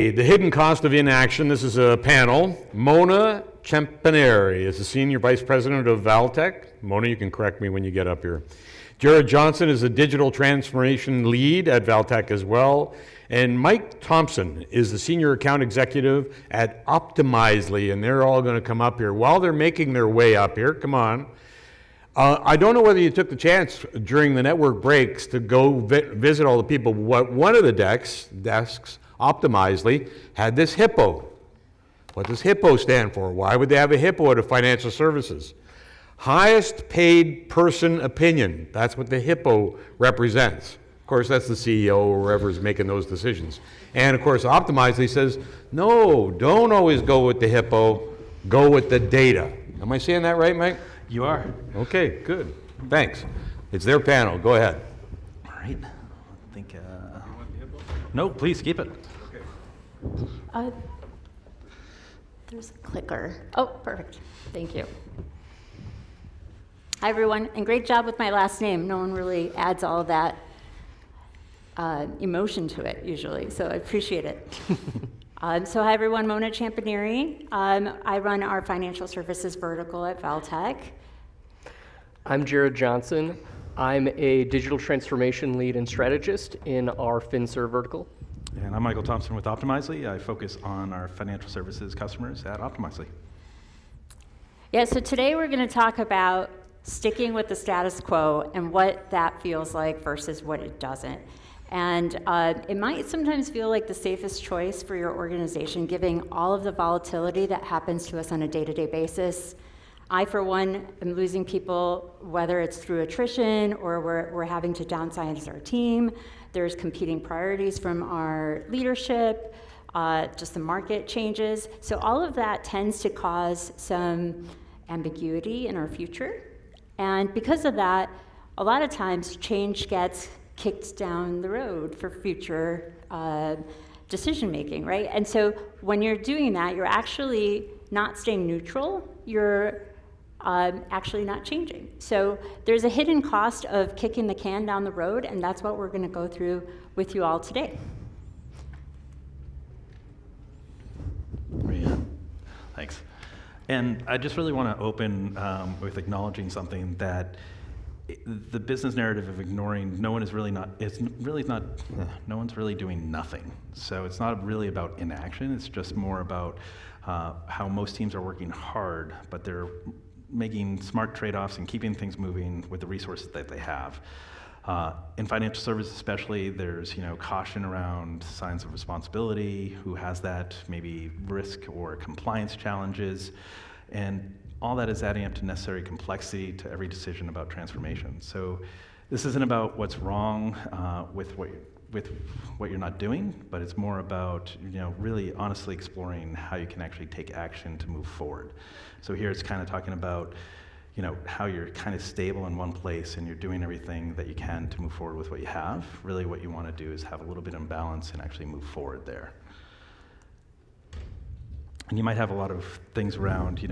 The hidden cost of inaction. This is a panel. Mona Champaneri is the Senior Vice President of Valtech. Mona, you can correct me when you get up here. Jared Johnson is the Digital Transformation Lead at Valtech as well. And Mike Thompson is the Senior Account Executive at Optimizely, and they're all going to come up here. While they're making their way up here, come on. I don't know whether you took the chance during the network breaks to go visit all the people. One of the desks, Optimizely, had this HIPPO. What does HIPPO stand for? Why would they have a HIPPO at a financial services? Highest paid person opinion. That's what the HIPPO represents. Of course, that's the CEO or whoever is making those decisions. And of course, Optimizely says, no, don't always go with the HIPPO, go with the data. Am I saying that right, Mike? You are. Okay, good. Thanks. It's their panel. Go ahead. All right. I think, no, please keep it. Okay. There's a clicker. Oh, perfect. Thank you. Hi, everyone, and great job with my last name. No one really adds all that emotion to it usually, so I appreciate it. So hi, everyone. Mona Champaneri. I run our financial services vertical at Valtech. I'm Jared Johnson. I'm a digital transformation lead and strategist in our FinServ vertical. And I'm Michael Thompson with Optimizely. I focus on our financial services customers at Optimizely. Yeah, so today we're going to talk about sticking with the status quo and what that feels like versus what it doesn't. And it might sometimes feel like the safest choice for your organization, given all of the volatility that happens to us on a day-to-day basis. I, for one, am losing people, whether it's through attrition or we're having to downsize our team. There's competing priorities from our leadership, just the market changes. So all of that tends to cause some ambiguity in our future. And because of that, a lot of times change gets kicked down the road for future decision making, right? And so when you're doing that, you're actually not staying neutral, you're actually not changing. So there's a hidden cost of kicking the can down the road, and that's what we're going to go through with you all today. Yeah, thanks. And I just really want to open with acknowledging something that the business narrative of ignoring, no one's really doing nothing. So it's not really about inaction, it's just more about how most teams are working hard, but they're making smart trade-offs and keeping things moving with the resources that they have. In financial services especially, there's caution around signs of responsibility, who has that, maybe risk or compliance challenges, and all that is adding up to necessary complexity to every decision about transformation. So this isn't about what's wrong with what you're not doing, but it's more about really honestly exploring how you can actually take action to move forward. So here it's kind of talking about how you're kind of stable in one place and you're doing everything that you can to move forward with what you have. Really what you want to do is have a little bit of balance and actually move forward there. And you might have a lot of things around,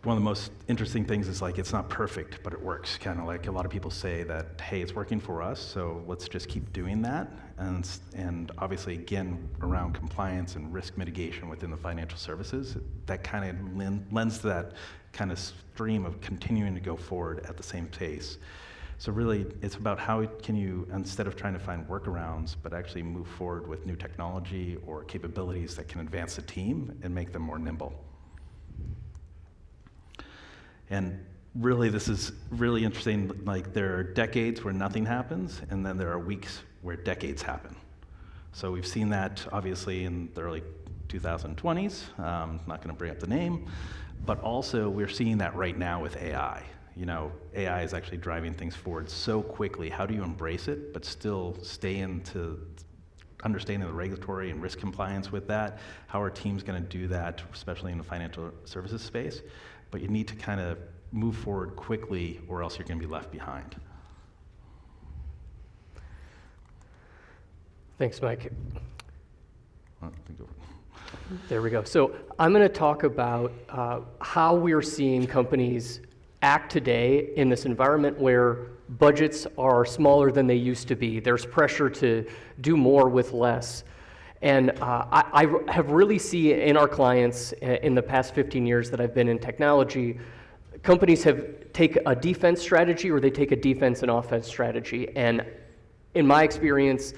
one of the most interesting things is it's not perfect, but it works. Kind of like a lot of people say that, hey, it's working for us, so let's just keep doing that. And obviously, again, around compliance and risk mitigation within the financial services, that kind of lends to that kind of stream of continuing to go forward at the same pace. So really, it's about how can you, instead of trying to find workarounds, but actually move forward with new technology or capabilities that can advance the team and make them more nimble. And really, this is really interesting. There are decades where nothing happens, and then there are weeks where decades happen. So we've seen that, obviously, in the early 2020s. I'm not going to bring up the name. But also, we're seeing that right now with AI. AI is actually driving things forward so quickly. How do you embrace it, but still stay into understanding the regulatory and risk compliance with that? How are teams going to do that, especially in the financial services space? But you need to kind of move forward quickly or else you're going to be left behind. Thanks, Mike. There we go. So I'm going to talk about how we're seeing companies act today in this environment where budgets are smaller than they used to be. There's pressure to do more with less. And I have really seen in our clients in the past 15 years that I've been in technology, companies take a defense strategy or they take a defense and offense strategy. And in my experience,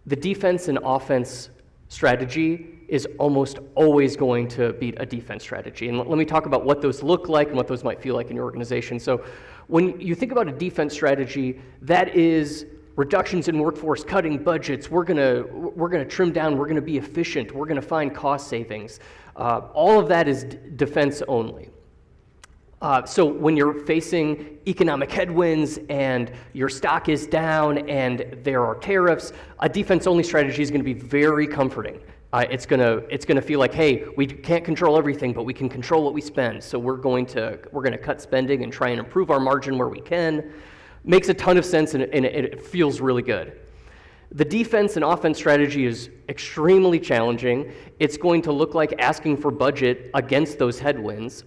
the defense and offense strategy is almost always going to beat a defense strategy. And let me talk about what those look like and what those might feel like in your organization. So when you think about a defense strategy, that is reductions in workforce, cutting budgets, we're gonna trim down, we're gonna be efficient, we're gonna find cost savings. All of that is defense only. So when you're facing economic headwinds and your stock is down and there are tariffs, a defense-only strategy is going to be very comforting. It's gonna feel like, hey, we can't control everything, but we can control what we spend. So we're gonna cut spending and try and improve our margin where we can. Makes a ton of sense and it feels really good. The defense and offense strategy is extremely challenging. It's going to look like asking for budget against those headwinds.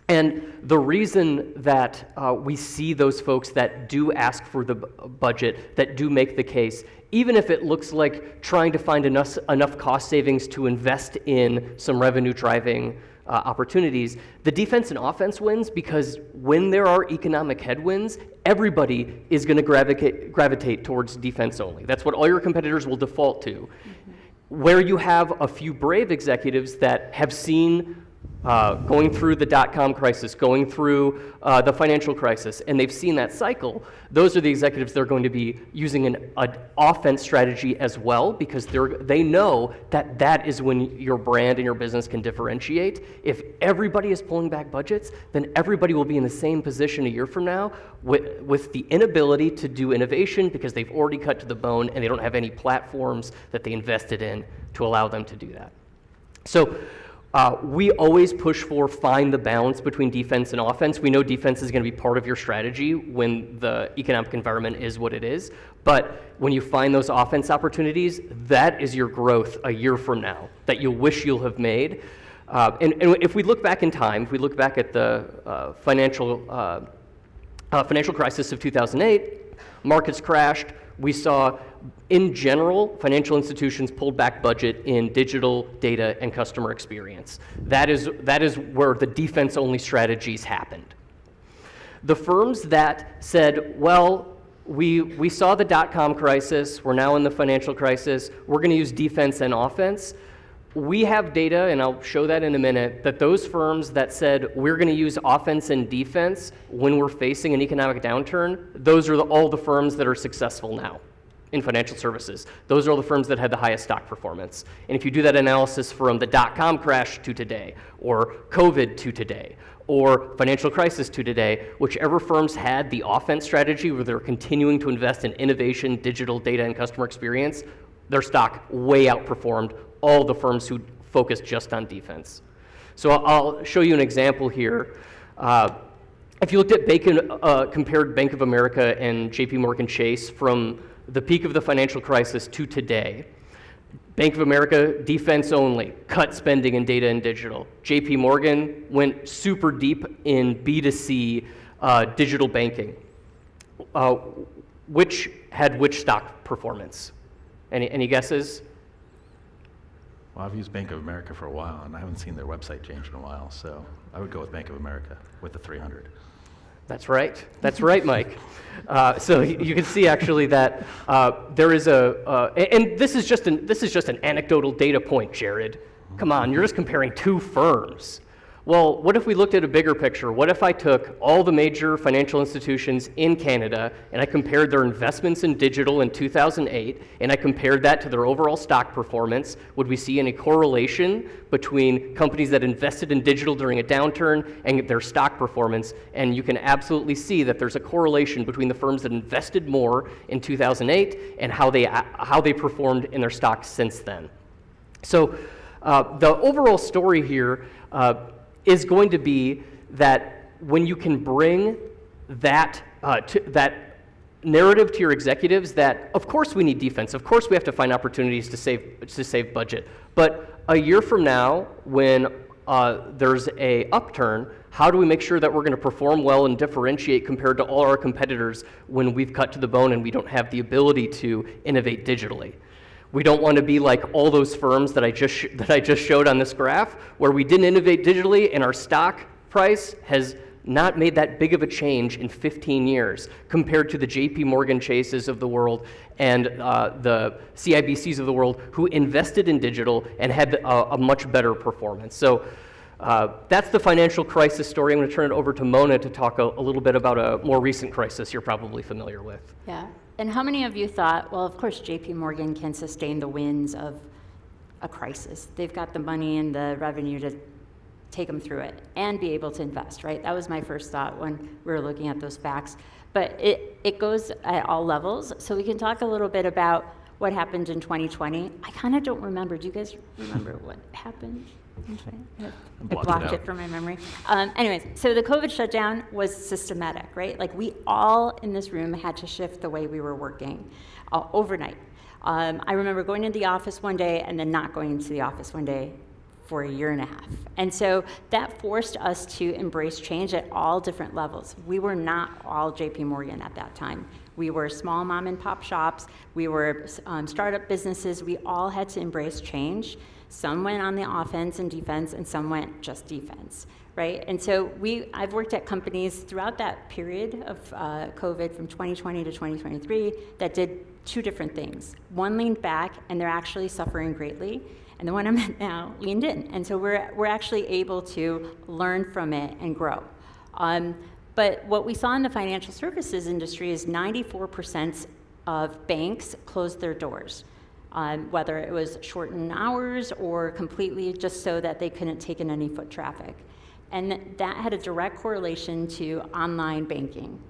And the reason that we see those folks that do ask for the budget, that do make the case, even if it looks like trying to find enough cost savings to invest in some revenue-driving opportunities, the defense and offense wins because when there are economic headwinds, everybody is going to gravitate towards defense only. That's what all your competitors will default to. Mm-hmm. Where you have a few brave executives that have seen going through the dot-com crisis, going through the financial crisis, and they've seen that cycle, those are the executives that are going to be using an offense strategy as well because they know that is when your brand and your business can differentiate. If everybody is pulling back budgets, then everybody will be in the same position a year from now with the inability to do innovation because they've already cut to the bone and they don't have any platforms that they invested in to allow them to do that. So we always push for find the balance between defense and offense. We know defense is going to be part of your strategy when the economic environment is what it is. But when you find those offense opportunities, that is your growth a year from now that you wish you'll have made. And if we look back in time, if we look back at the financial crisis of 2008, markets crashed. We saw, in general, financial institutions pulled back budget in digital, data, and customer experience. That is where the defense-only strategies happened. The firms that said, well, we saw the dot-com crisis, we're now in the financial crisis, we're going to use defense and offense. We have data, and I'll show that in a minute, that those firms that said we're going to use offense and defense when we're facing an economic downturn, those are all the firms that are successful now in financial services. Those are all the firms that had the highest stock performance. And if you do that analysis from the dot-com crash to today, or COVID to today, or financial crisis to today, whichever firms had the offense strategy where they're continuing to invest in innovation, digital, data, and customer experience, their stock way outperformed all the firms who focused just on defense. So I'll show you an example here. If you looked at compared Bank of America and JP Morgan Chase from the peak of the financial crisis to today, Bank of America, defense only, cut spending in data and digital. JP Morgan went super deep in B2C digital banking. Which had which stock performance? Any guesses? Well, I've used Bank of America for a while, and I haven't seen their website change in a while, so I would go with Bank of America with the 300. That's right. That's right, Mike. So you can see actually that there is and this is just an anecdotal data point, Jared. Come on, you're just comparing two firms. Well, what if we looked at a bigger picture? What if I took all the major financial institutions in Canada and I compared their investments in digital in 2008 and I compared that to their overall stock performance? Would we see any correlation between companies that invested in digital during a downturn and their stock performance? And you can absolutely see that there's a correlation between the firms that invested more in 2008 and how they performed in their stocks since then. So the overall story here is going to be that when you can bring that narrative to your executives that, of course we need defense, of course we have to find opportunities to save budget, but a year from now when there's a upturn, how do we make sure that we're going to perform well and differentiate compared to all our competitors when we've cut to the bone and we don't have the ability to innovate digitally? We don't want to be like all those firms that I just showed on this graph, where we didn't innovate digitally and our stock price has not made that big of a change in 15 years compared to the JP Morgan Chases of the world and the CIBCs of the world who invested in digital and had a much better performance. So that's the financial crisis story. I'm going to turn it over to Mona to talk a little bit about a more recent crisis you're probably familiar with. Yeah. And how many of you thought, well, of course, JP Morgan can sustain the winds of a crisis. They've got the money and the revenue to take them through it and be able to invest, right? That was my first thought when we were looking at those facts. But it goes at all levels. So we can talk a little bit about what happened in 2020. I kind of don't remember. Do you guys remember what happened in 2020? I blocked it from my memory. Anyways, so the COVID shutdown was systematic, right? Like we all in this room had to shift the way we were working overnight. I remember going into the office one day and then not going into the office one day for a year and a half. And so that forced us to embrace change at all different levels. We were not all JP Morgan at that time. We were small mom and pop shops. We were startup businesses. We all had to embrace change. Some went on the offense and defense, and some went just defense, right? And so I've worked at companies throughout that period of COVID from 2020 to 2023 that did two different things. One leaned back, and they're actually suffering greatly. And the one I'm at now leaned in. And so we're actually able to learn from it and grow. But what we saw in the financial services industry is 94% of banks closed their doors, whether it was shortened hours or completely just so that they couldn't take in any foot traffic. And that had a direct correlation to online banking.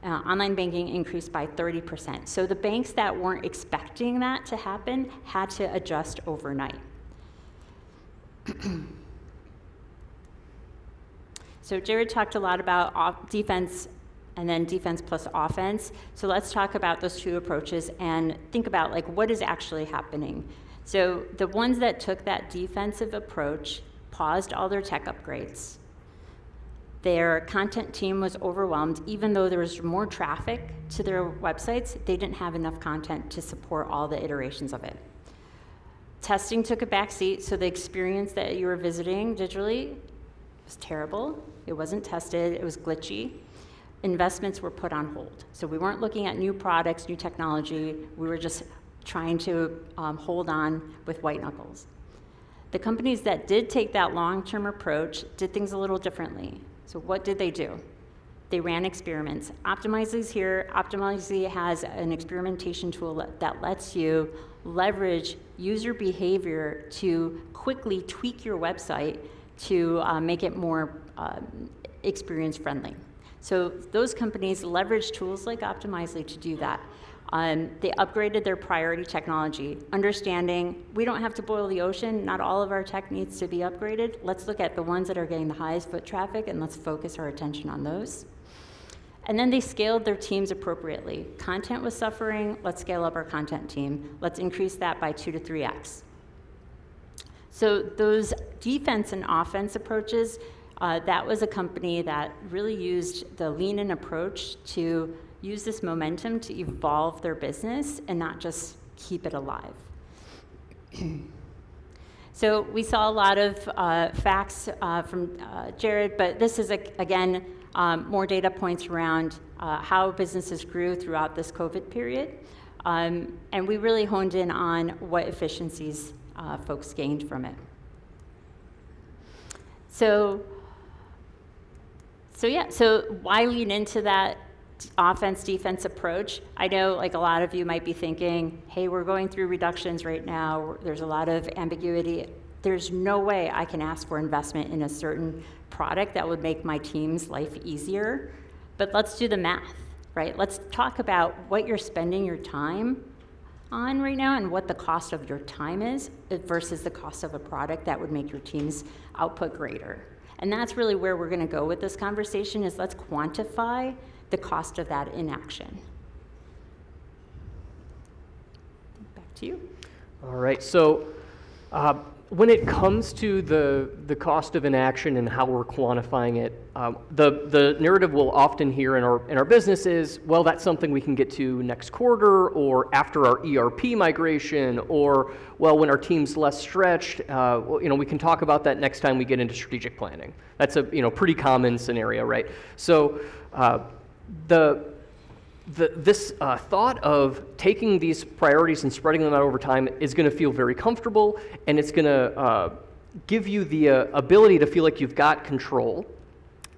Online banking increased by 30%. So the banks that weren't expecting that to happen had to adjust overnight. So Jared talked a lot about defense and then defense plus offense. So let's talk about those two approaches and think about like what is actually happening. So the ones that took that defensive approach paused all their tech upgrades. Their content team was overwhelmed. Even though there was more traffic to their websites, they didn't have enough content to support all the iterations of it. Testing took a backseat, so the experience that you were visiting digitally was terrible. It wasn't tested, it was glitchy. Investments were put on hold. So we weren't looking at new products, new technology. We were just trying to hold on with white knuckles. The companies that did take that long-term approach did things a little differently. So what did they do? They ran experiments. Optimizely's here. Optimizely has an experimentation tool that lets you leverage user behavior to quickly tweak your website to make it more experience friendly. So those companies leverage tools like Optimizely to do that. They upgraded their priority technology, understanding we don't have to boil the ocean. Not all of our tech needs to be upgraded. Let's look at the ones that are getting the highest foot traffic and let's focus our attention on those. And then they scaled their teams appropriately. Content was suffering, let's scale up our content team. Let's increase that by 2 to 3x. So those defense and offense approaches, that was a company that really used the lean-in approach to use this momentum to evolve their business and not just keep it alive. So we saw a lot of facts from Jared, but this is, again, more data points around how businesses grew throughout this COVID period. And we really honed in on what efficiencies folks gained from it. So why lean into that offense-defense approach? I know like a lot of you might be thinking, hey, we're going through reductions right now. There's a lot of ambiguity. There's no way I can ask for investment in a certain product that would make my team's life easier. But let's do the math, right? Let's talk about what you're spending your time on right now and what the cost of your time is versus the cost of a product that would make your team's output greater. And that's really where we're going to go with this conversation is let's quantify the cost of that inaction. Back to you. All right, so When it comes to the cost of inaction and how we're quantifying it, the narrative we'll often hear in our business is, well, that's something we can get to next quarter, or after our ERP migration, or, well, when our team's less stretched, we can talk about that next time we get into strategic planning. That's a pretty common scenario, right? So this thought of taking these priorities and spreading them out over time is going to feel very comfortable, and it's going to give you the ability to feel like you've got control.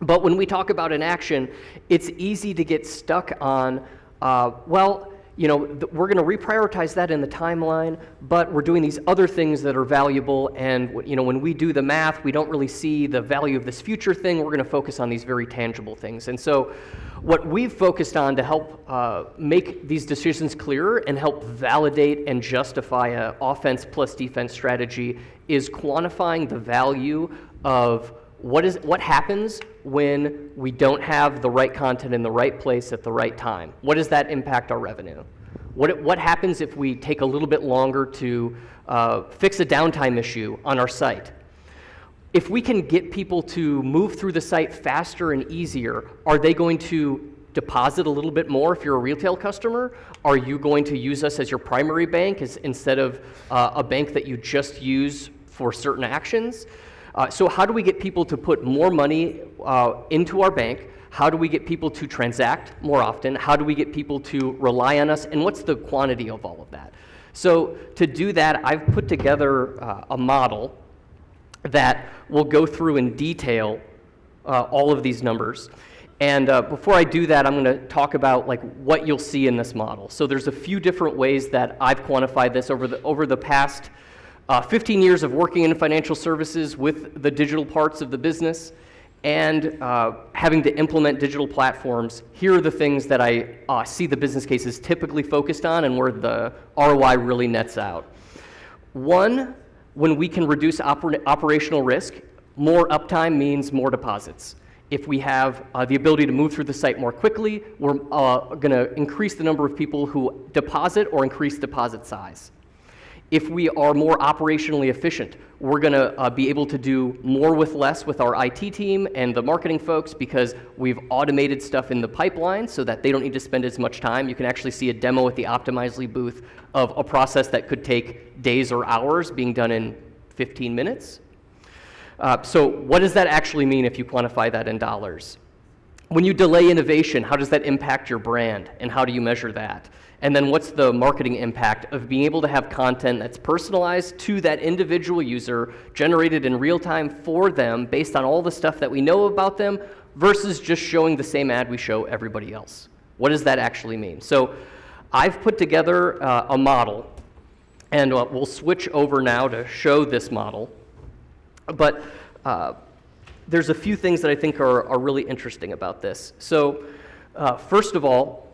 But when we talk about inaction, it's easy to get stuck on, we're going to reprioritize that in the timeline, but we're doing these other things that are valuable, and when we do the math, we don't really see the value of this future thing. We're going to focus on these very tangible things. And so what we've focused on to help make these decisions clearer and help validate and justify an offense plus defense strategy is quantifying the value of what happens when we don't have the right content in the right place at the right time. What does that impact our revenue? What happens if we take a little bit longer to fix a downtime issue on our site? If we can get people to move through the site faster and easier, are they going to deposit a little bit more if you're a retail customer? Are you going to use us as your primary bank instead of a bank that you just use for certain actions? So how do we get people to put more money into our bank? How do we get people to transact more often? How do we get people to rely on us? And what's the quantity of all of that? So to do that, I've put together a model that will go through in detail all of these numbers. And before I do that, I'm going to talk about what you'll see in this model. So there's a few different ways that I've quantified this over the past 15 years of working in financial services with the digital parts of the business and having to implement digital platforms. Here are the things that I see the business cases typically focused on and where the ROI really nets out. One, when we can reduce operational risk, more uptime means more deposits. If we have the ability to move through the site more quickly, we're going to increase the number of people who deposit or increase deposit size. If we are more operationally efficient, we're going to be able to do more with less with our IT team and the marketing folks because we've automated stuff in the pipeline so that they don't need to spend as much time. You can actually see a demo at the Optimizely booth of a process that could take days or hours being done in 15 minutes. So what does that actually mean if you quantify that in dollars? When you delay innovation, how does that impact your brand, and how do you measure that? And then what's the marketing impact of being able to have content that's personalized to that individual user, generated in real time for them based on all the stuff that we know about them, versus just showing the same ad we show everybody else? What does that actually mean? So I've put together a model, and we'll switch over now to show this model. But there's a few things that I think are really interesting about this. So first of all,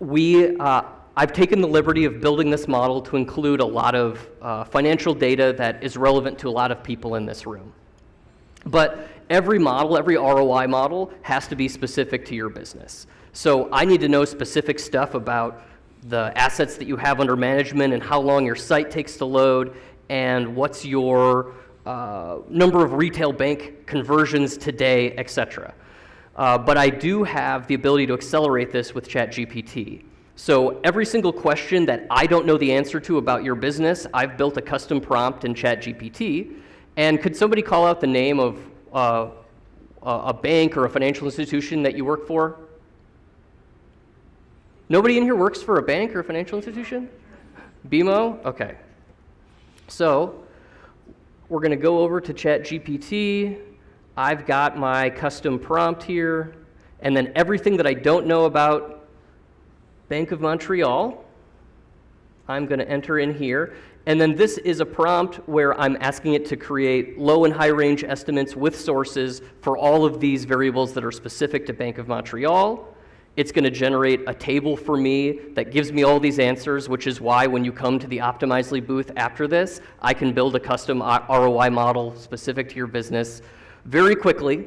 I've taken the liberty of building this model to include a lot of financial data that is relevant to a lot of people in this room. But every model, every ROI model, has to be specific to your business. So I need to know specific stuff about the assets that you have under management and how long your site takes to load and what's your number of retail bank conversions today, etc. But I do have the ability to accelerate this with ChatGPT. So every single question that I don't know the answer to about your business, I've built a custom prompt in ChatGPT. And could somebody call out the name of a bank or a financial institution that you work for? Nobody in here works for a bank or a financial institution? BMO? Okay. So we're going to go over to ChatGPT. I've got my custom prompt here, and then everything that I don't know about Bank of Montreal, I'm going to enter in here. And then this is a prompt where I'm asking it to create low and high range estimates with sources for all of these variables that are specific to Bank of Montreal. It's going to generate a table for me that gives me all these answers, which is why when you come to the Optimizely booth after this, I can build a custom ROI model specific to your business very quickly.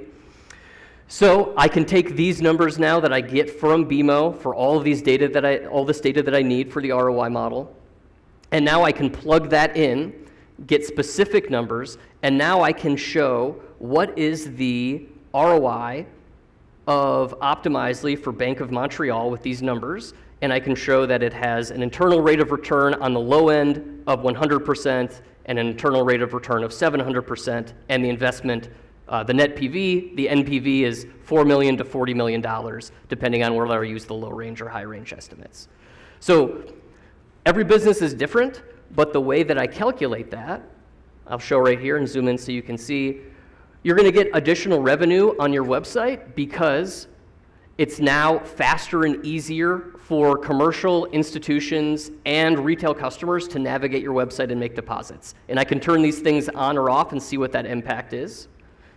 So I can take these numbers now that I get from BMO for all of these data all this data that I need for the ROI model, and now I can plug that in get specific numbers, and now I can show what is the ROI of Optimizely for Bank of Montreal with these numbers, and I can show that it has an internal rate of return on the low end of 100% and an internal rate of return of 700%, and the investment, the net PV, the NPV is $4 million to $40 million, depending on whether I use the low range or high range estimates. So every business is different, but the way that I calculate that, I'll show right here and zoom in so you can see, you're going to get additional revenue on your website because it's now faster and easier for commercial institutions and retail customers to navigate your website and make deposits. And I can turn these things on or off and see what that impact is.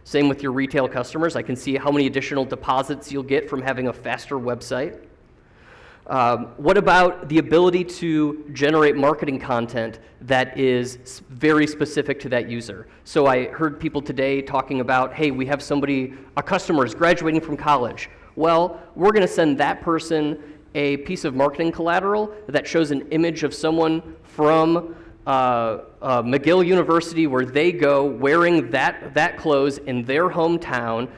Same with your retail customers. I can see how many additional deposits you'll get from having a faster website. What about the ability to generate marketing content that is very specific to that user? So I heard people today talking about, hey, we have somebody, a customer is graduating from college. Well, we're going to send that person a piece of marketing collateral that shows an image of someone from McGill University where they go wearing that clothes in their hometown,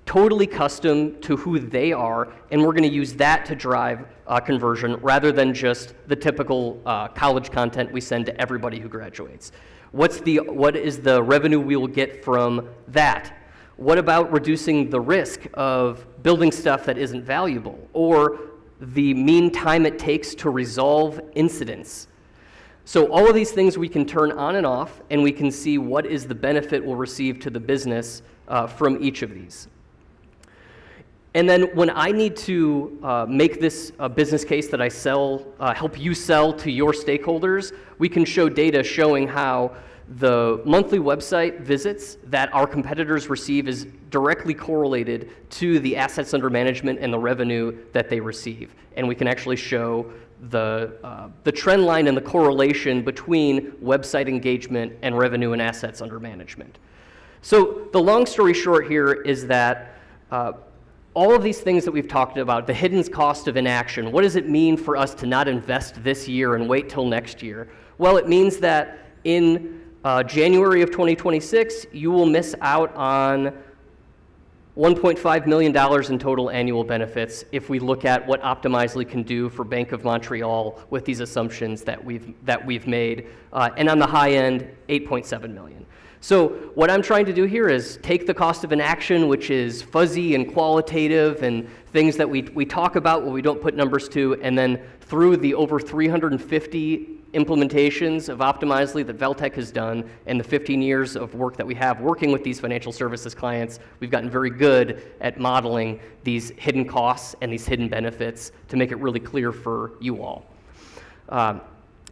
totally custom to who they are, and we're going to use that to drive conversion rather than just the typical college content we send to everybody who graduates. What is the revenue we will get from that? What about reducing the risk of building stuff that isn't valuable, or the mean time it takes to resolve incidents? So all of these things we can turn on and off, and we can see what is the benefit we'll receive to the business from each of these. And then when I need to make this a business case that I sell, help you sell to your stakeholders, we can show data showing how the monthly website visits that our competitors receive is directly correlated to the assets under management and the revenue that they receive. And we can actually show the trend line and the correlation between website engagement and revenue and assets under management. So the long story short here is that all of these things that we've talked about, the hidden cost of inaction, what does it mean for us to not invest this year and wait till next year? Well, it means that in January of 2026, you will miss out on $1.5 million in total annual benefits if we look at what Optimizely can do for Bank of Montreal with these assumptions that we've made, and on the high end, $8.7 million. So what I'm trying to do here is take the cost of inaction, which is fuzzy and qualitative and things that we talk about but we don't put numbers to, and then through the over 350 implementations of Optimizely that Valtech has done and the 15 years of work that we have working with these financial services clients, we've gotten very good at modeling these hidden costs and these hidden benefits to make it really clear for you all.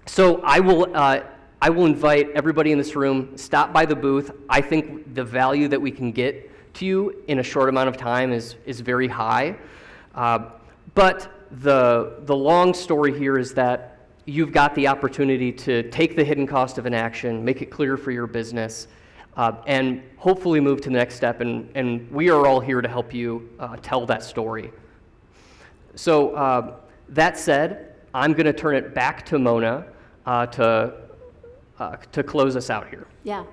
So I will invite everybody in this room, stop by the booth. I think the value that we can get to you in a short amount of time is very high. But the long story here is that you've got the opportunity to take the hidden cost of inaction, make it clear for your business, and hopefully move to the next step. And we are all here to help you tell that story. So that said, I'm going to turn it back to Mona to close us out here. Yeah.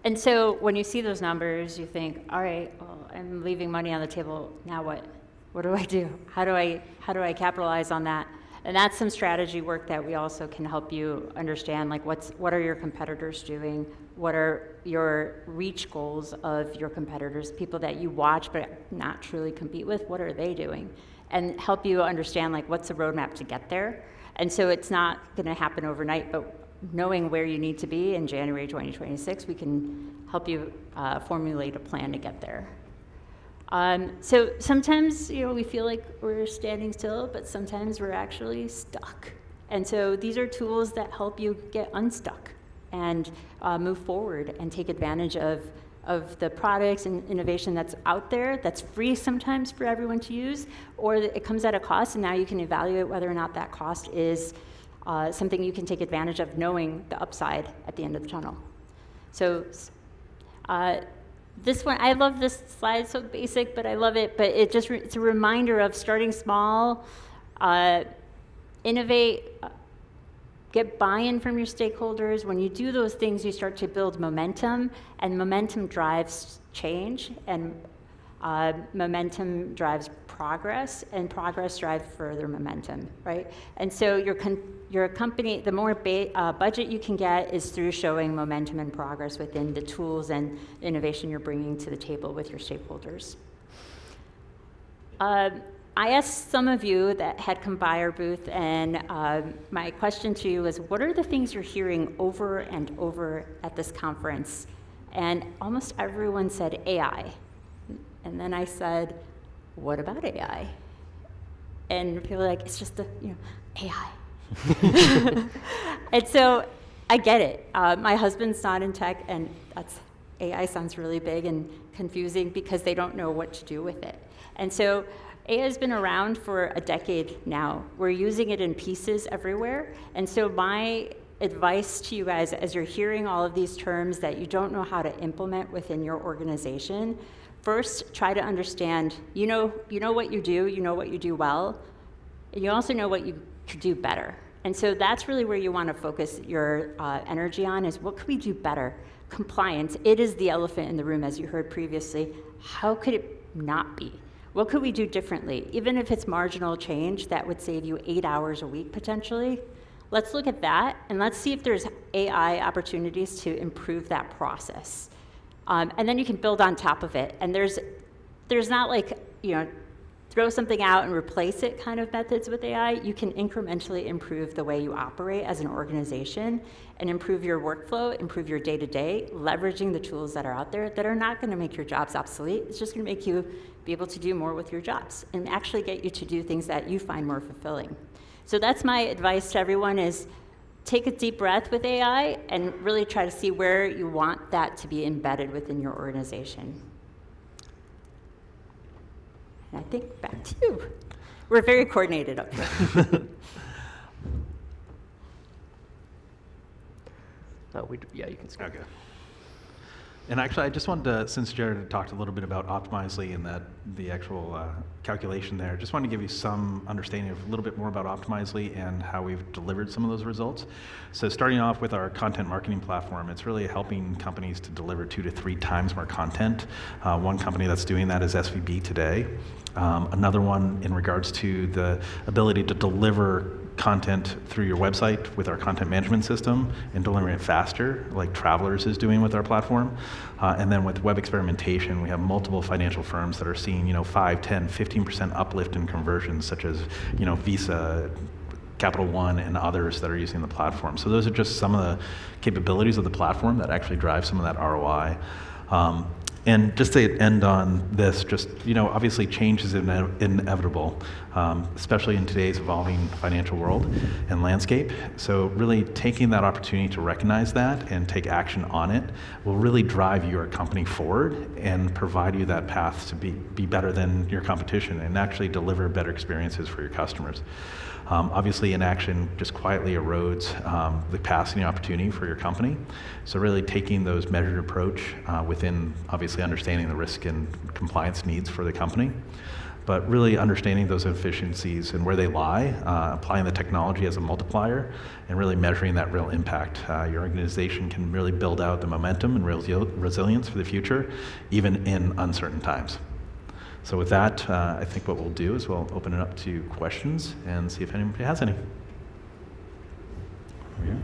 And so when you see those numbers, you think, all right, well, I'm leaving money on the table. Now what? What do I do? How do I capitalize on that? And that's some strategy work that we also can help you understand, like what are your competitors doing? What are your reach goals of your competitors, people that you watch but not truly compete with? What are they doing? And help you understand, like, what's the roadmap to get there? And so it's not going to happen overnight, but knowing where you need to be in January 2026, we can help you formulate a plan to get there. So sometimes, we feel like we're standing still, but sometimes we're actually stuck. And so these are tools that help you get unstuck and move forward and take advantage of the products and innovation that's out there, that's free sometimes for everyone to use, or it comes at a cost, and now you can evaluate whether or not that cost is something you can take advantage of, knowing the upside at the end of the tunnel. So this one, I love this slide, so basic, but I love it. But it's a reminder of starting small, innovate, get buy-in from your stakeholders. When you do those things, you start to build momentum, and momentum drives change, and momentum drives progress, and progress drives further momentum, right? And so your company, the more budget you can get is through showing momentum and progress within the tools and innovation you're bringing to the table with your stakeholders. I asked some of you that had come by our booth, and my question to you is, what are the things you're hearing over and over at this conference? And almost everyone said AI. And then I said, what about AI? And people were like, it's just AI. And so I get it. My husband's not in tech, and AI sounds really big and confusing because they don't know what to do with it. And so AI has been around for a decade now. We're using it in pieces everywhere. And so my advice to you guys, as you're hearing all of these terms that you don't know how to implement within your organization, first, try to understand, you know what you do well, and you also know what you could do better. And so that's really where you want to focus your energy on, is what could we do better? Compliance, it is the elephant in the room, as you heard previously. How could it not be? What could we do differently? Even if it's marginal change, that would save you 8 hours a week potentially. Let's look at that, and let's see if there's AI opportunities to improve that process. And then you can build on top of it. And there's not like, throw something out and replace it kind of methods with AI. You can incrementally improve the way you operate as an organization and improve your workflow, improve your day-to-day, leveraging the tools that are out there that are not going to make your jobs obsolete. It's just going to make you be able to do more with your jobs and actually get you to do things that you find more fulfilling. So that's my advice to everyone, is take a deep breath with AI and really try to see where you want that to be embedded within your organization. And I think back to you. We're very coordinated up here. Yeah, you can skip. Okay. And actually, I just wanted to, since Jared had talked a little bit about Optimizely and the actual calculation there, just wanted to give you some understanding of a little bit more about Optimizely and how we've delivered some of those results. So starting off with our content marketing platform, it's really helping companies to deliver 2 to 3 times more content. One company that's doing that is SVB today. Another one in regards to the ability to deliver content through your website with our content management system and delivering it faster, like Travelers is doing with our platform. And then with web experimentation, we have multiple financial firms that are seeing 5, 10, 15% uplift in conversions, such as Visa, Capital One, and others that are using the platform. So those are just some of the capabilities of the platform that actually drive some of that ROI. And just to end on this, obviously change is inevitable, especially in today's evolving financial world and landscape. So really taking that opportunity to recognize that and take action on it will really drive your company forward and provide you that path to be better than your competition and actually deliver better experiences for your customers. Obviously, Inaction just quietly erodes the capacity and opportunity for your company. So really taking those measured approach within obviously understanding the risk and compliance needs for the company, but really understanding those efficiencies and where they lie, applying the technology as a multiplier, and really measuring that real impact. Your organization can really build out the momentum and resilience for the future, even in uncertain times. So with that, I think what we'll do is we'll open it up to questions and see if anybody has any. Okay.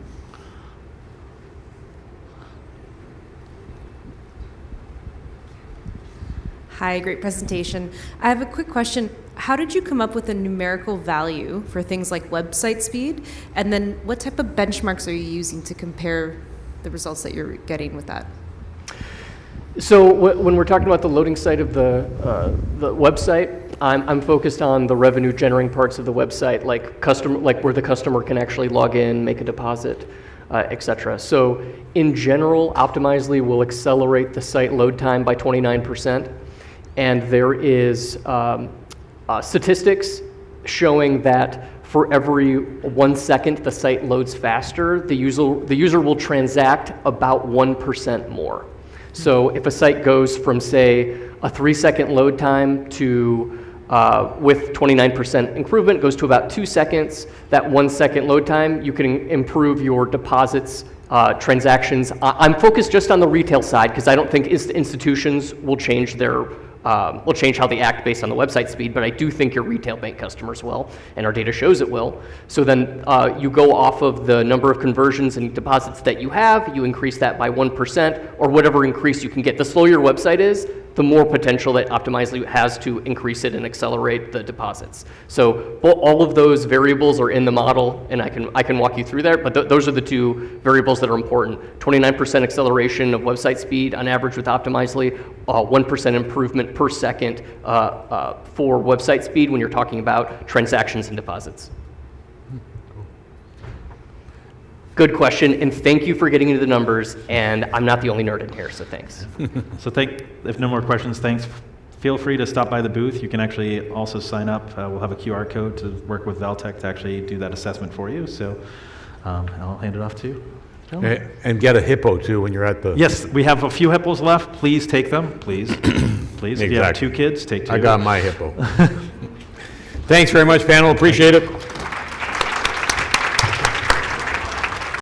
Hi, great presentation. I have a quick question. How did you come up with a numerical value for things like website speed? And then what type of benchmarks are you using to compare the results that you're getting with that? So when we're talking about the loading site of the website, I'm focused on the revenue generating parts of the website, like where the customer can actually log in, make a deposit, etc. So in general, Optimizely will accelerate the site load time by 29%, and there is statistics showing that for every 1 second the site loads faster, the user will transact about 1% more. So if a site goes from, say, a 3-second load time to with 29% improvement, goes to about 2 seconds. That 1 second load time, you can improve your deposits, transactions. I'm focused just on the retail side because I don't think institutions will change will change how they act based on the website speed, but I do think your retail bank customers will, and our data shows it will. So then you go off of the number of conversions and deposits that you have, you increase that by 1%, or whatever increase you can get. The slower your website is, the more potential that Optimizely has to increase it and accelerate the deposits. So all of those variables are in the model, and I can walk you through there, but those are the two variables that are important. 29% acceleration of website speed on average with Optimizely, 1% improvement per second for website speed when you're talking about transactions and deposits. Good question, and thank you for getting into the numbers, and I'm not the only nerd in here, so thanks. So if no more questions, thanks. Feel free to stop by the booth. You can actually also sign up. We'll have a QR code to work with Valtech to actually do that assessment for you. So I'll hand it off to you. And get a hippo too when you're at the. Yes, we have a few hippos left. Please take them, please. Please, if you have Exactly. 2 kids, take 2. I got my hippo. Thanks very much, panel. Appreciate it.